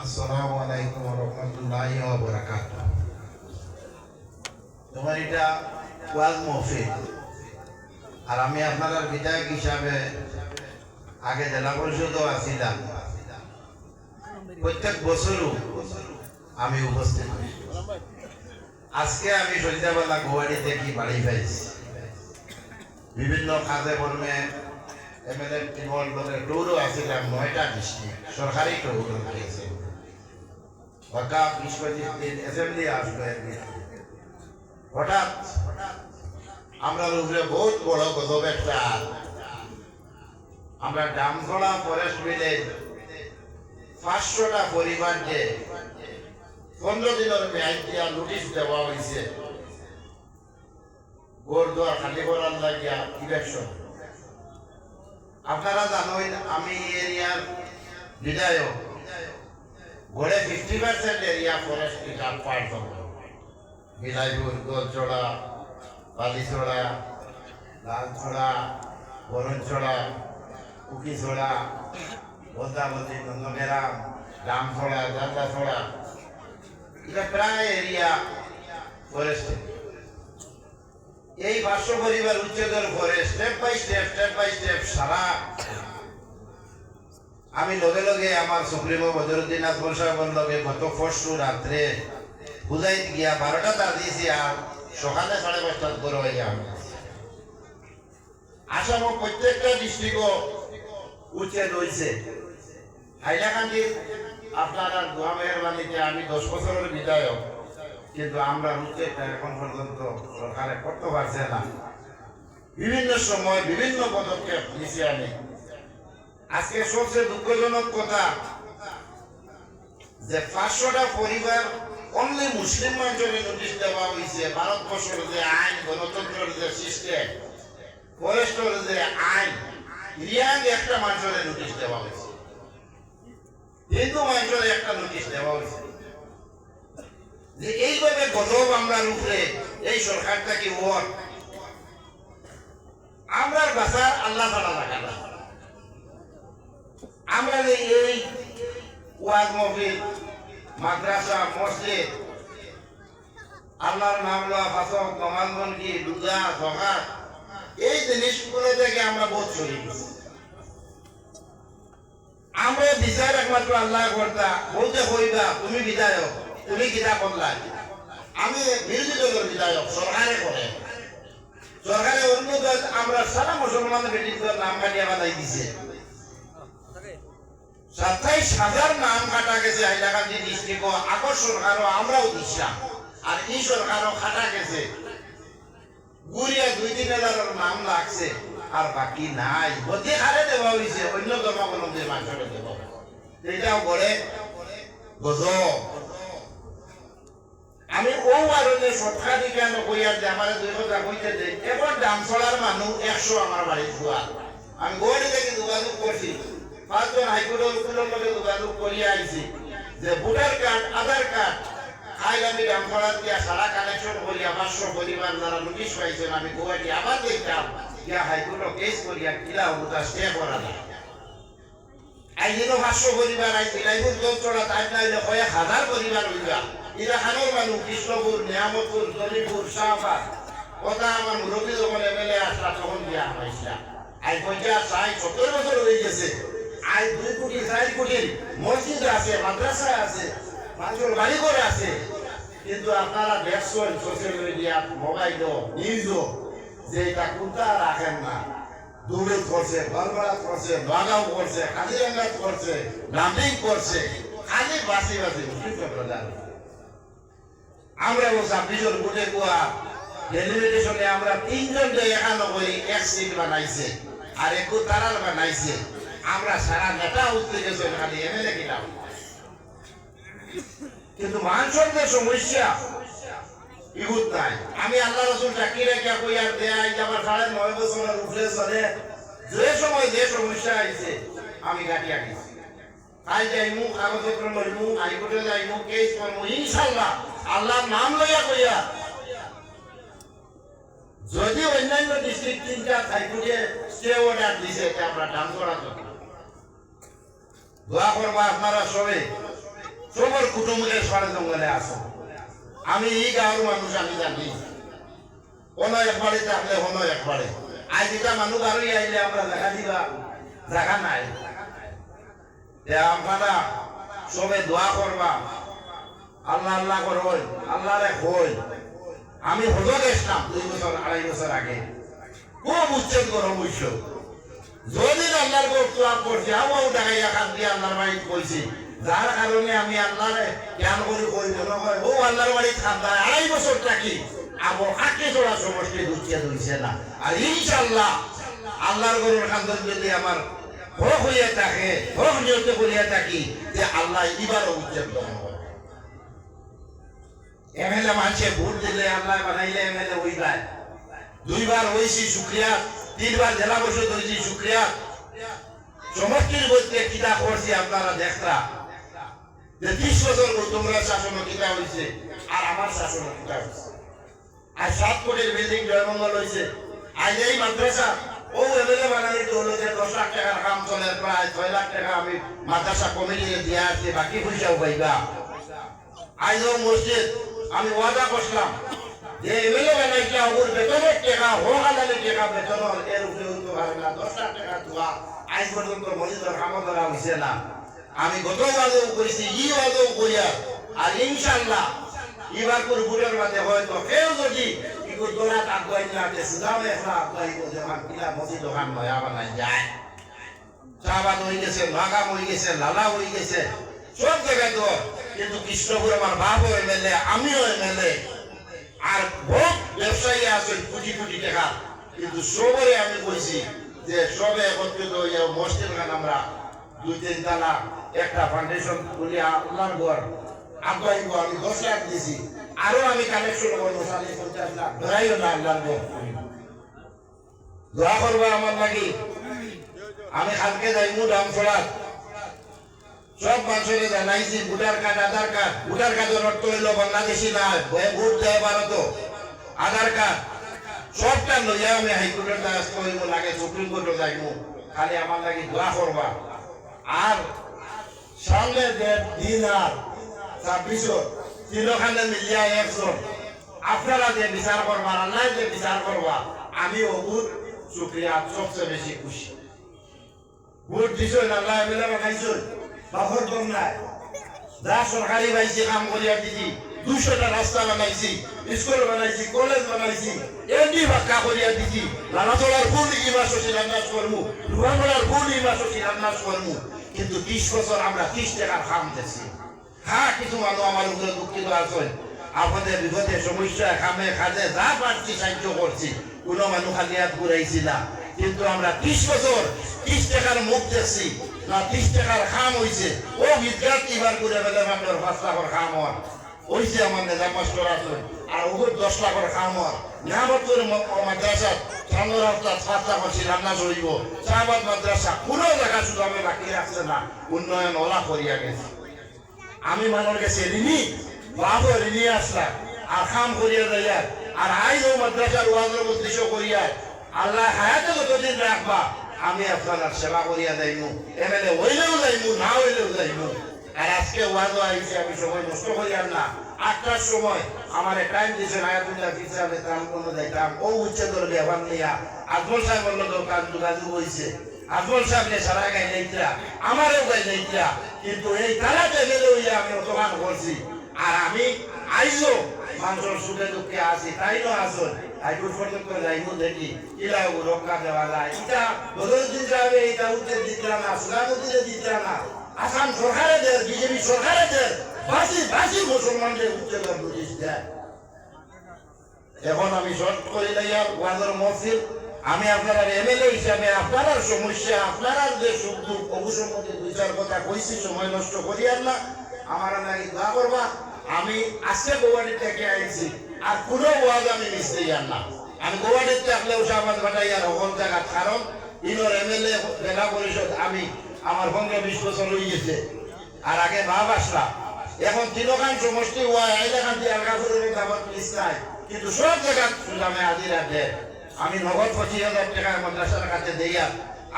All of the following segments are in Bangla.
আসসালামু আলাইকুম ওয়া রাহমাতুল্লাহি ওয়া বারাকাতুহু। তোমার এটা ওয়াজ মাহফিল, আর আমি আপনার বিধায়ক হিসাবে আগে জেলা পরিষদও আছিলাম। প্রত্যেক বছরও আমি উপস্থিত হই। আজকে আমি সন্ধ্যাবেলা গুয়াহাটি থেকে বাড়ি পাইছি। বিভিন্ন কাজে কর্মে এমএলএ টিমল বলে ট্যুরও আসছিলাম, 9টা ডিস্ট্রিক্ট সরকারি ট্যুর হয়েছে। ঢাকা 20-25 দিন অ্যাসেম্বলি আসবে। হঠাৎ আমরা উপরে বহুত বড় গজব একটা, আমরা ডামখোলা ফরেস্ট ভিলেজ 500টা পরিবারকে 15 দিনের মেয়াদ দিয়া নোটিশ দেওয়া হয়েছে। গোরদুয়ার খালি করার লাগিয়া ইলেকশন। আপনারা জানেন আমি এরিয়ার বিধায়ক। গড়ে 50% এরিয়া ফরেস্ট রিজার্ভ পার্ট হবে। বিলাইপুর, গোলচড়া, বালিছড়া, লালছড়া, বরণছড়া, কুকিছড়া, বন্দাবতী, নন্দগ্রাম, রামছড়া, জান্দাছড়া, এটা প্রায় এরিয়া ফরেস্ট। এই 500 পরিবার উচ্ছেদের পরে স্টেপ বাই স্টেপ সারা আমি লগে লগে আমার সুপ্রিমো বদরুদ্দিন আকবর সাহেবের লগে গত পরশু রাত্রে বুঝাই গিয়া 12টা বাজিয়েছি, আর সকালে 5:30 করে হয়ে যাবে। আসাম প্রত্যেকটা ডিস্ট্রিক্টও উচ্ছেদ হয়েছে। হাইলাকান্দির আপনার দোয়া মেহরবানিতে আমি 10 বছরের বিধায়ক, কিন্তু আমরা উচ্ছেদটা এখন পর্যন্ত সরকারে করতে পারছে না। বিভিন্ন সময় বিভিন্ন পদক্ষেপ নিয়েছি আমি। আজকে সবচেয়ে দুঃখজনক কথা যে 500টা পরিবার অনলি মুসলিম অঞ্চলে নোটিশ দেওয়া হয়েছে। ভারতবর্ষের যে আইন, গণতন্ত্রের যে সিস্টেম, ফরেস্টের যে আইন, রিয়াং একটা মানুষের নোটিশ দেওয়া হয়েছে, হিন্দু মানুষের একটা নোটিশ দেওয়া হয়েছে। যে এইভাবে গজব আমরা উপরে এই সরকারটা কি ওর আমরা বাসার আল্লাহ তাআলা রাখা না। আমরা যে এই ওয়াজ মাহফিল, মাদ্রাসা, মসজিদ, আল্লাহর নাম লওয়া, ফাসক, নমাজবন্দি, রোজা, যাকাত, এই জিনিসগুলো থেকে আমরা বহুত চলে গেছি। আমরা বিচার একমাত্র আল্লাহ কর্তা। বলতে হইবা তুমি বিধায়ক, তুমি কিতা করলা। আমি বিরোধী দলের বিধায়ক, সরকারে করে। সরকারে অন্য দল আমরা সারা মুসলমানের বিরোধী দল নাম কাটিয়ে বানাই দিছে। 27,000 নাম কাটা গেছে হাইলাকান্দি ডিস্ট্রিক্ট। আগর সরকারও আমরাও দিচ্ছিলাম, আর এই সরকারও কাটা গেছে। গুড়িয়া 2-3 নাম লাগছে, আর বাকি নাই। বদি হারে দেওয়া হয়েছে অন্য ধর্মাবলম্বী মানুষের দেওয়া। এটাও বলে গজব। আমি ও কারণে সরকারি কেন কইয়ার যে আমার 2 কথা কইতে দেয়। এখন ডামছড়ার মানুষ 100 আমার বাড়ি যোয়া। আমি গুয়াহাটি থেকে যোগাযোগ করছি, 5 জন হাইকোর্টের উকিলের লগে যোগাযোগ করিয়া আইছি যে ভোটার কার্ড, আধার কার্ড আমি ডামছড়া দিয়া সারা কালেকশন করিয়া 500 পরিবার যারা নোটিশ পাইছেন, আমি গুয়াহাটি আবার দেখতাম ইয়া হাইকোর্টে কেস করিয়া কিলা ওটা স্টে করা যায়। আইলো 500 পরিবার, আই বিলাইপুর গোলচড়া তাই নাইলে 1000 পরিবার হইবা। এরা খানোর মানুষ কৃষ্ণপুর, নিয়ামতপুর, জলিপুর, শাহবাগ, কথা আমার মুরব্বী যখন এমএলএ আসলা তখন দিয়া হয়েছিলাম। আই 50-60-70 বছর হয়ে গেছে। আই 2 কোটি 4 কোটির মসজিদ আছে, মাদ্রাসা আছে, মানুষের বাড়ি করে আছে। কিন্তু আপনারা দেখছেন সোশ্যাল মিডিয়া, মোবাইল, নিউজও যে এটা কোনটা রাখেন না। দুর্নীতি করছে, গড়বড়াত করছে, বাগাও করছে, কাজিরাঙ্গাত করছে, নাম্বিং করছে, খালি বাসি প্রধান। আমরা 26 ভোটে গোয়া ডেলিমিটেশনে আমরা 3 জন 91 এক সিট বানাইছে, আর 1 তারাল বানাইছে। আমরা সারা নেতা উঠতে গেছে, খালি এমএলএ কিনা। কিন্তু মানুষের যে সমস্যা ইহুদ নাই। আমি আল্লাহ রাসূল চাকরি রেখে কইয়ার দেয়া আমার 9.5 বছরের উপরে চলে। যে সময় যে সমস্যা আইছে আমি গাটিয়া গেছি। তাই যাইমু, কাগজপত্র লইমু, হাইকোর্টে যাইমু, কেস করমু ইনশাআল্লাহ আল্লাহর নাম লইয়া কইয়া। যদি অন্যান্য ডিস্ট্রিক্ট 3টা হাইকোর্টে স্টে অর্ডার দিছে, আমরা ডামছড়া দোয়া করবো আপনারা সবাই সবর কুটুমের সাড়ে জঙ্গলে আসো আমি এই গাঁর মানুষ আমি জানি কোনো একবারে থাকলে কোনো একবারে আজ এটা মানুষ আরোই আইলে আমরা দেখা দিবা জায়গা নাই আপনারা সবে দোয়া করবা আল্লাহ আল্লাহ করবেন আল্লাহরে হই আমি হজে গেছিলাম 2 বছর 2.5 বছর আগে খুব উচ্ছেদ গরম হইছ যদি আল্লাহর দোয়া করছি আমিও দেখাইয়া খান দিয়ে আল্লাহর বাড়ি কইছি যার কারণে আমি আল্লাহরে জ্ঞান করি কই মনে হয় ও আল্লাহর বাড়ি ঠান্ডা 2.5 বছর থাকি আবার আটকে চলা সমষ্টি উচ্ছেদ হইছে না আর ইনশাআল্লাহ আল্লাহর গরুর খান্দন যদি আমার হক হইয়া থাকে হক নিয়ত করিয়া থাকি যে আল্লাহ এবারও উচ্ছেদ হবে এমএলএ মানুষে ভোট দিলে আল্লাহ বানাইলে এমএলএ হই যায় 2 বার হইছি শুকরিয়া 3 বার জেলা পরিষদ হইছি শুকরিয়া সমষ্টির মধ্যে কিতা করছি আপনারা দেখরা যে 30 বছর তোমরা শাসন কিতা হইছে আর আমার শাসন কিতা হইছে আর 7 কোটির বিল্ডিং জয়মঙ্গল হইছে আজ এই মাদ্রাসা ও এমএলএ বানাই হলো যে 10 লাখ টাকার কাম চলে প্রায় 6 লাখ টাকা আমি মাদ্রাসা কমিটিতে দিয়া আছে বাকি পয়সাও পাইবা আজও মসজিদ আমি ওয়াদা করলাম যে এমএলএ বানাইটা ওর বেতনের টাকা হোক আলাদা টাকা বেতন এর উপরে হইতে পারে না 10 লাখ টাকা দেওয়া আজ পর্যন্ত মসজিদের কাম করা হইছে না আমি গত ওয়াদাও করেছি ই ওয়াদাও করিয়া আর ইনশাআল্লাহ এবার করে ভোটের মাঝে হয়তো কেউ যদি ইকো দোলা আগুয়াই না যে সুদামে একটা আগুয়াই করে যখন কিলা মসজিদ দোকান নয়া বানাই যায় চাবাদ হয়ে গেছে লাগাম হয়ে গেছে লালা হয়ে গেছে সব জায়গায় তো কিন্তু কৃষ্ণপুর আমার বাপও এমএলএ আমিও এমএলএ আর বহুত ব্যবসায়ী আছে কোটি কোটি টাকা কিন্তু সবরে আমি কইছি যে সবে একত্রিত হইয়া মসজিদ খান আমরা 2-3 তালা একটা ফাউন্ডেশন খুলিয়া আল্লাহর ঘর আগুয়াই আমি 10 লাখ দিছি আরো আমি কালেকশন করবো 40-50 লাখ ধরাইও না আল্লাহর ঘর দোয়া করবো আমার লাগি আমি কালকে যাইমু ডামছড়া সব মানুষের জানাইছি ভোটার কার্ড আধার কার্ড ভোটার কার্ডের অর্থ হইল বাংলাদেশি না ভোট দেয় ভারত আধার কার্ড সবটা লইয়া আমি হাইকোর্টের দ্বারস্থ হইব লাগে সুপ্রিম কোর্টে যাইব খালি আমার লাগি দোয়া করবা আর সামনে দিন আর 26 তিনখানে মিলিয়া 100 আপনারা যে বিচার করবা আল্লাহ যে বিচার করবা আমি বহুত শুকরিয়া সবচেয়ে বেশি খুশি ভোট দিছো আল্লাহ এমএলএ বানাইছো বাহর নাই যা সরকারি পাইছি কাম করিয়া দিছি 200টা রাস্তা বানাইছি স্কুল বানাইছি কলেজ বানাইছি এডি বাক্কা করিয়া দিছি লালাতলার ফুল ইমাস শিলান্যাস করমু রুহানগড়ার ফুল ইমাস শিলান্যাস করমু কিন্তু 30 বছর আমরা 30 টাকার কাম দিছি হ্যাঁ কিছু মানুষ আমার উপরে দুঃখিত আছেন আপনাদের বিপদে সমস্যা কামে কাজে যা পারছি সাহায্য করছি কোনো মানুষ খালি হাত ঘুরাইছি না কিন্তু আমরা 30 বছর 30 টাকার মুখ দেখছি না 30 টাকার খাম হইছে ও বিদ্যার্থ এবার করে ফেলে আপনার 5 লাখের খাম হওয়ার হইছে আমার নেতা মাস্টার আছে আর ও 10 লাখের খাম হওয়ার নিয়ামত করে মাদ্রাসা সামনের রাস্তা 7 লাখ রান্না চলিব শাহবাদ মাদ্রাসা কোনো জায়গা শুধু আমি বাকি রাখছে না উন্নয়ন ওলা করিয়া গেছে আমি মানুষের কাছে ঋণী বাবু ঋণী আসলাম আর খাম করিয়া দেয় আর আইজ ও মাদ্রাসার ওয়াজের উদ্দেশ্য করিয়া আল্লাহ হায়াতে যতদিন রাখবা আমি আপনার সেবা করিয়া যাইমু এমএলএ হইলেও যাইমু না হইলেও যাইমু আর আজকে ওয়াজও আইছে আমি সময় নষ্ট করিয়ার না 8টার সময় আমার টাইম দিয়েছেন আয়াতুল্লাহ ফিসাবে তাম কোনো যাইতাম ও উচ্চতর ব্যবহার নিয়া আজমল সাহেবের লোক কাজ যোগাযোগ হয়েছে আজমল সাহেবকে সারা গাই যাইতরা আমারও গাই যাইতরা কিন্তু এই তালাতে গেলে হইয়া আমি অতমান করছি আর আমি আইজো মানুষের সুখে দুঃখে আসি তাই না আসুন হাইকোর্ট পর্যন্ত যাইমু দেখি কিলা রক্ষা দেওয়া যায় এটা বদরুদ্দিন সাহেবে এটা উত্তর দিতরা না সুলামুদ্দিনে দিতরা না আসাম সরকারের বিজেপি সরকারের বাসি মুসলমানদের উচ্চতর নোটিশ দেয় এখন আমি শর্ট করি লাইয়া ওয়াজের মহফিল আমি আপনারা এমএলএ হিসাবে আপনার সমস্যা আপনার যে সুখ দুঃখ অবসম্মতি 2-4 কথা কইছি সময় নষ্ট করিয়ার না আমার নাকি দোয়া করবা আমি আজকে গৌহাটি থেকে আইছি আর কোনো ওয়াজ আমি মিস দিয়ার না আমি গৌহাটিতে থাকলেও শাহবাজ ভাটাইয়ার হল জায়গা কারণ ইনোর এমএলএ জেলা পরিষদ আমি আমার সঙ্গে 20 বছর হয়ে গেছে আর আগে ভাব আসলাম এখন তিনখান সমষ্টি ওয়াই আইলাখান দিয়ে আলগাপুরের দাবত লিস্ট নাই কিন্তু সব জায়গা সুদামে হাজিরা দেয় আমি নগদ 25,000 টাকা মাদ্রাসার কাছে দিয়া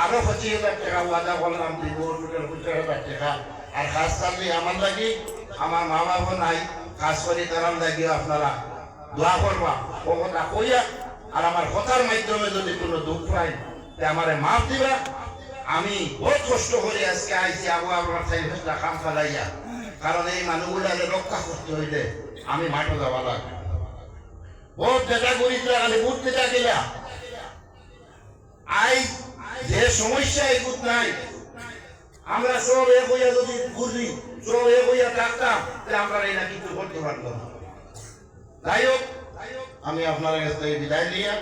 আরো 25,000 টাকা ওয়াদা করলাম দিব টোটাল 50,000 টাকা আর খাস থাকলে আমার লাগি আমার মা বাবা নাই, কাজ করি তারাম লাগিয়ে আপনারা দোয়া করবা ও কথা কইয়া, আর আমার কথার মাধ্যমে যদি কোনো দুঃখ পাই আমারে মাফ দিবা। আমি বহুত কষ্ট করে আজকে আইছি আবু আপনার সাইডটা কাম ফেলাইয়া, কারণ এই মানুষগুলারে রক্ষা করতে হইলে আমি মাঠে যাওয়া লাগবে। বহুত দেখা করি খালি বুঝতে থাকিলা আই যে সমস্যা এগুত নাই, আমরা সব এক হইয়া যদি ঘুরি, সব এক হইয়া থাকতাম, তাহলে আমরা এই না কিছু করতে পারতাম না। যাই হোক, আমি আপনার কাছ থেকে বিদায় নিয়ে